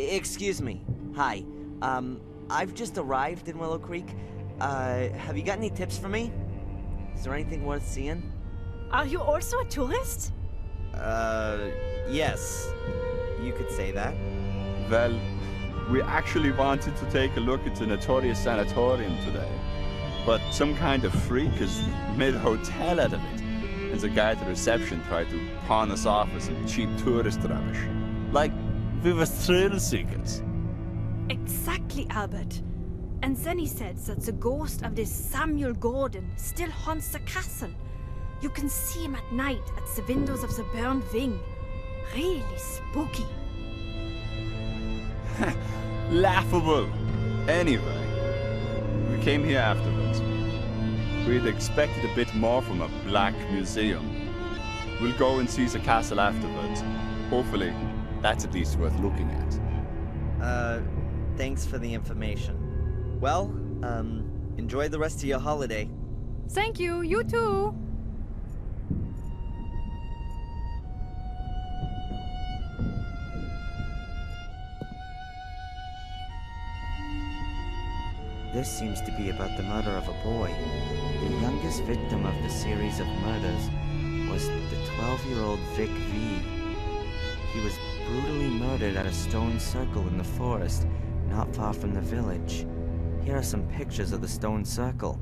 Excuse me. Hi. I've just arrived in Willow Creek. Have you got any tips for me? Is there anything worth seeing? Are you also a tourist? Yes. You could say that. Well, we actually wanted to take a look at the notorious sanatorium today. But some kind of freak has made a hotel out of it. And the guy at the reception tried to pawn us off as some cheap tourist rubbish. Like, we were thrill seekers. Exactly, Albert. And then he said that the ghost of this Samuel Gordon still haunts the castle. You can see him at night at the windows of the burned wing. Really spooky. Laughable. Anyway, we came here afterwards. We'd expected a bit more from a black museum. We'll go and see the castle afterwards. Hopefully, that's at least worth looking at. Thanks for the information. Well, enjoy the rest of your holiday. Thank you, you too. This seems to be about the murder of a boy. The youngest victim of the series of murders was the 12-year-old Vic V. He was brutally murdered at a stone circle in the forest, not far from the village. Here are some pictures of the stone circle.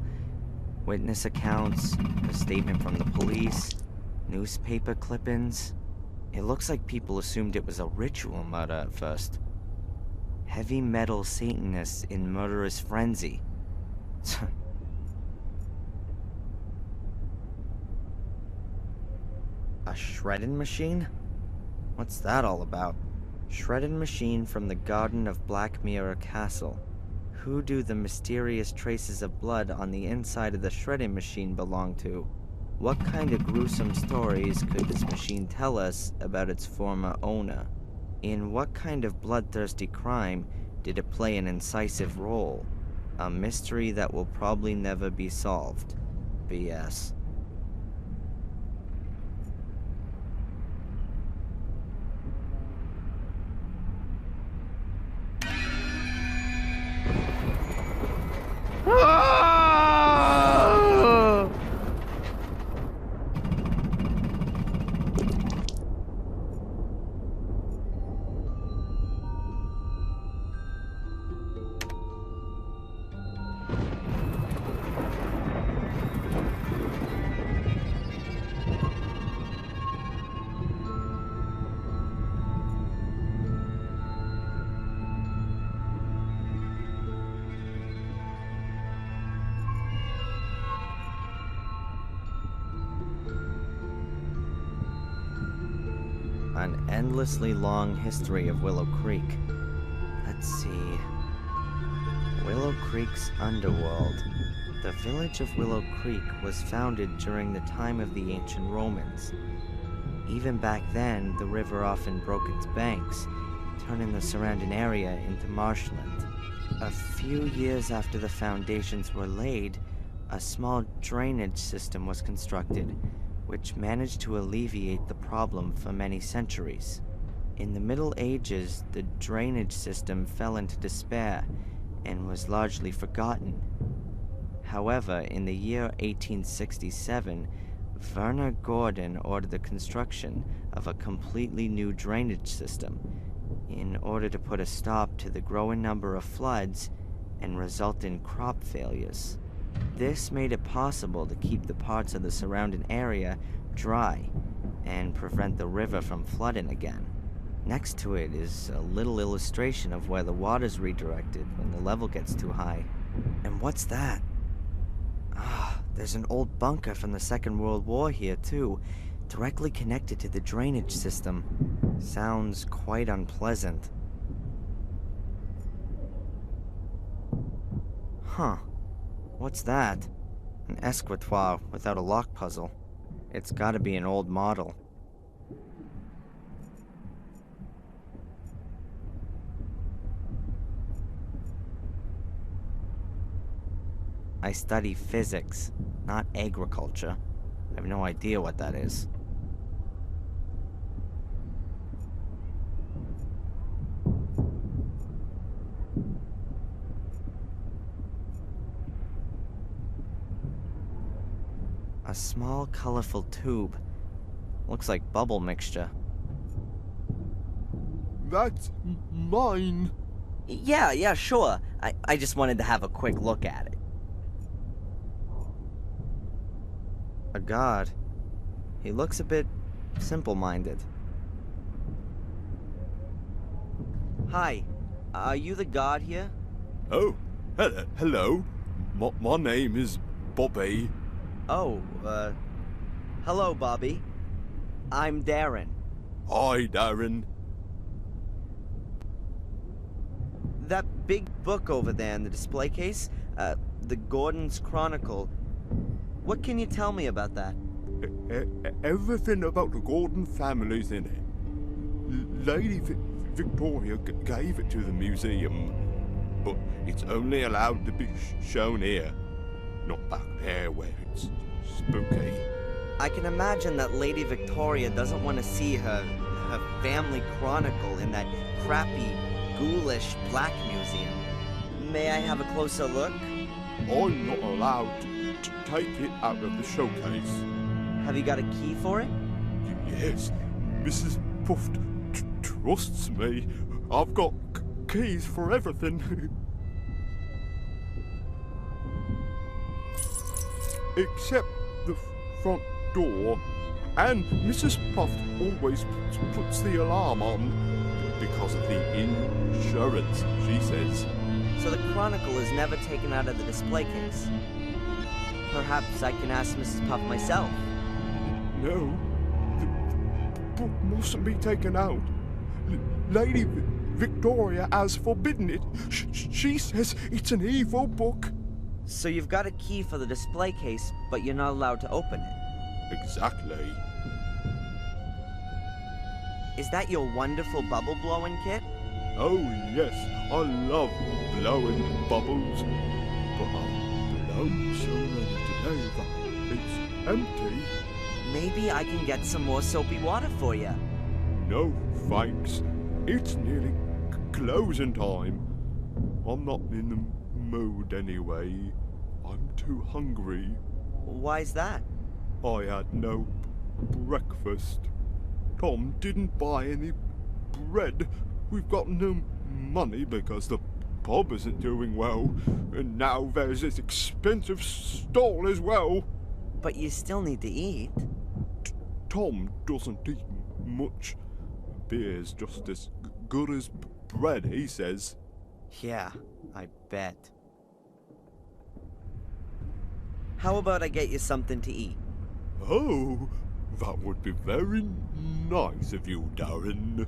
Witness accounts, a statement from the police, newspaper clippings. It looks like people assumed it was a ritual murder at first. Heavy metal Satanists in murderous frenzy. A shredding machine? What's that all about? Shredding machine from the garden of Black Mirror Castle. Who do the mysterious traces of blood on the inside of the shredding machine belong to? What kind of gruesome stories could this machine tell us about its former owner? In what kind of bloodthirsty crime did it play an incisive role? A mystery that will probably never be solved. BS. An endlessly long history of Willow Creek. Let's see. Willow Creek's underworld. The village of Willow Creek was founded during the time of the ancient Romans. Even back then, the river often broke its banks, turning the surrounding area into marshland. A few years after the foundations were laid, a small drainage system was constructed, which managed to alleviate the problem for many centuries. In the Middle Ages, the drainage system fell into despair and was largely forgotten. However, in the year 1867, Werner Gordon ordered the construction of a completely new drainage system in order to put a stop to the growing number of floods and resultant crop failures. This made it possible to keep the parts of the surrounding area dry and prevent the river from flooding again. Next to it is a little illustration of where the water's redirected when the level gets too high. And what's that? There's an old bunker from the Second World War here too, directly connected to the drainage system. Sounds quite unpleasant. Huh. What's that? An escritoire without a lock puzzle. It's gotta be an old model. I study physics, not agriculture. I have no idea what that is. A small, colorful tube. Looks like bubble mixture. That's mine. Yeah, sure. I just wanted to have a quick look at it. A god. He looks a bit simple-minded. Hi. Are you the god here? Oh, hello. My name is Bobby. Oh, hello, Bobby. I'm Darren. Hi, Darren. That big book over there in the display case, the Gordon's Chronicle. What can you tell me about that? Everything about the Gordon family's in it. Lady Victoria gave it to the museum, but it's only allowed to be shown here, not back there where it's spooky. I can imagine that Lady Victoria doesn't want to see her family chronicle in that crappy, ghoulish black museum. May I have a closer look? I'm not allowed to take it out of the showcase. Have you got a key for it? Yes, Mrs. Puff trusts me. I've got keys for everything. Except the front door. And Mrs. Puff always puts the alarm on because of the insurance, she says. So the chronicle is never taken out of the display case. Perhaps I can ask Mrs. Puff myself. No, the book mustn't be taken out. Lady Victoria has forbidden it. She says it's an evil book. So you've got a key for the display case, but you're not allowed to open it. Exactly. Is that your wonderful bubble blowing kit? Oh yes, I love blowing bubbles. But I've blown so many today that it's empty. Maybe I can get some more soapy water for you. No, thanks. It's nearly closing time. I'm not in the mood anyway. I'm too hungry. Why's that? I had no breakfast. Tom didn't buy any bread. We've got no money because the pub isn't doing well. And now there's this expensive stall as well. But you still need to eat. Tom doesn't eat much. Beer's just as good as bread, he says. Yeah, I bet. How about I get you something to eat? Oh, that would be very nice of you, Darren.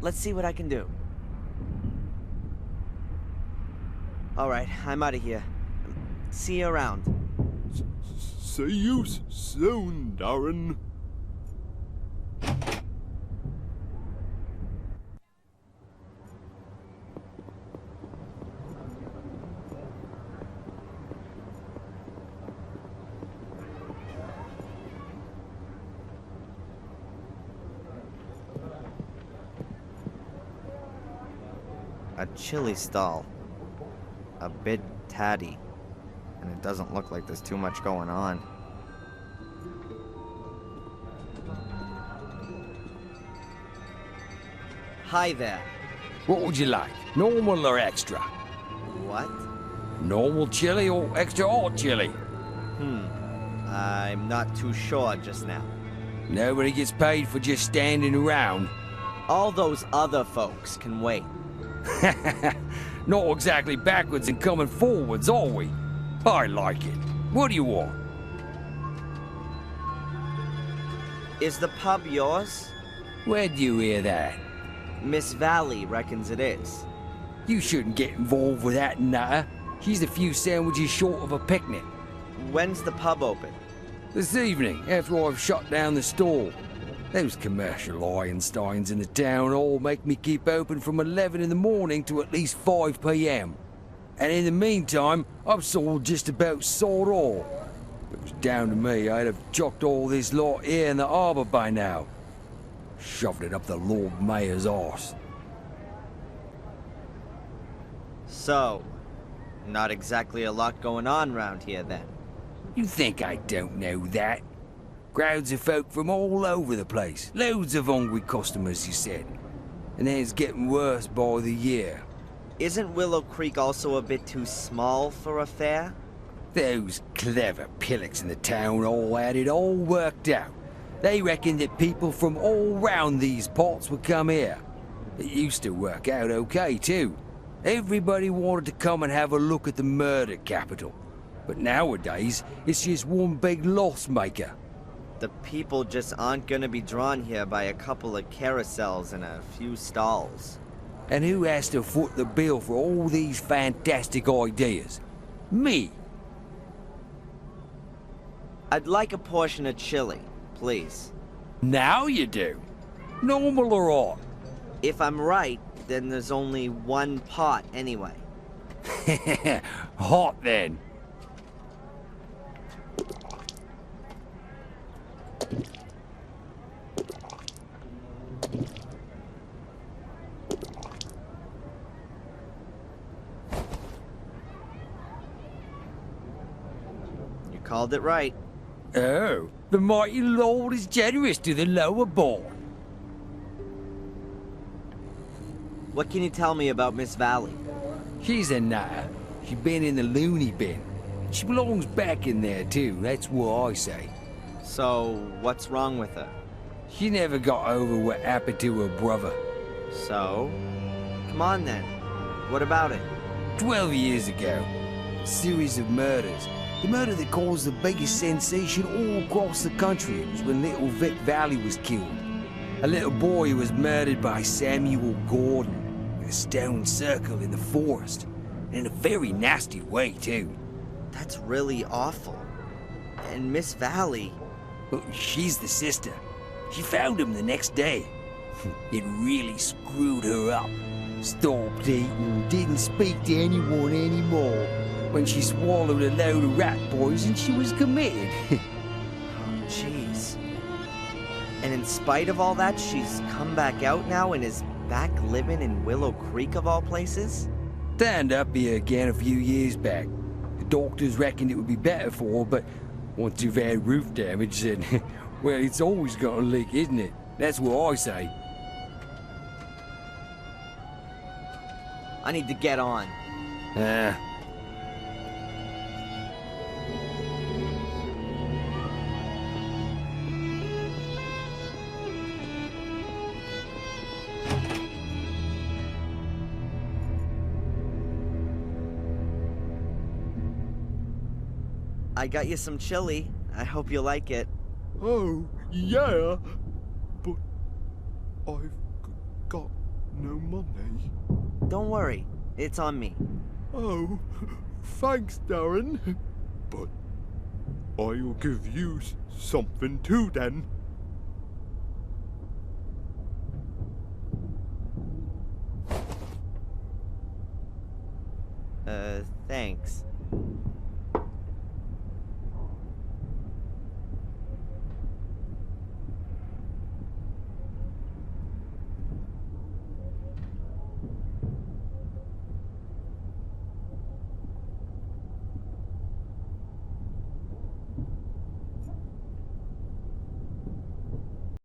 Let's see what I can do. Alright, I'm out of here. See you around. See you soon, Darren. A chili stall. A bit tatty. And it doesn't look like there's too much going on. Hi there. What would you like? Normal or extra? What? Normal chili or extra hot chili? I'm not too sure just now. Nobody gets paid for just standing around. All those other folks can wait. Not exactly backwards and coming forwards, are we? I like it. What do you want? Is the pub yours? Where'd you hear that? Miss Valley reckons it is. You shouldn't get involved with that nutter. She's a few sandwiches short of a picnic. When's the pub open? This evening, after I've shut down the store. Those commercial Einsteins in the town hall make me keep open from 11 in the morning to at least 5 p.m. And in the meantime, I've sold just about sod all. If it was down to me, I'd have chucked all this lot here in the harbour by now. Shoved it up the Lord Mayor's arse. So, not exactly a lot going on round here then. You think I don't know that? Crowds of folk from all over the place. Loads of hungry customers, you said. And then it's getting worse by the year. Isn't Willow Creek also a bit too small for a fair? Those clever pillocks in the town all had it all worked out. They reckoned that people from all round these parts would come here. It used to work out okay, too. Everybody wanted to come and have a look at the murder capital. But nowadays, it's just one big loss maker. The people just aren't gonna be drawn here by a couple of carousels and a few stalls. And who has to foot the bill for all these fantastic ideas? Me. I'd like a portion of chili, please. Now you do. Normal or odd? If I'm right, then there's only one pot anyway. Hot then. You called it right. Oh, the mighty Lord is generous to the lower born. What can you tell me about Miss Valley? She's a nutter. She's been in the loony bin. She belongs back in there too, that's what I say. So, what's wrong with her? She never got over what happened to her brother. So? Come on then. What about it? 12 years ago, a series of murders. The murder that caused the biggest sensation all across the country was when little Vic Valley was killed. A little boy who was murdered by Samuel Gordon with a stone circle in the forest. And in a very nasty way, too. That's really awful. And Miss Valley... But she's the sister. She found him the next day. It really screwed her up. Stopped eating, didn't speak to anyone anymore. When she swallowed a load of rat poison, she was committed. Oh, jeez. And in spite of all that, she's come back out now and is back living in Willow Creek of all places? Turned up here again a few years back. The doctors reckoned it would be better for her, but once you've had roof damage, then, well, it's always gonna leak, isn't it? That's what I say. I need to get on. I got you some chili. I hope you like it. Oh, yeah. But I've got no money. Don't worry. It's on me. Oh, thanks, Darren. But I'll give you something too, then. Thanks.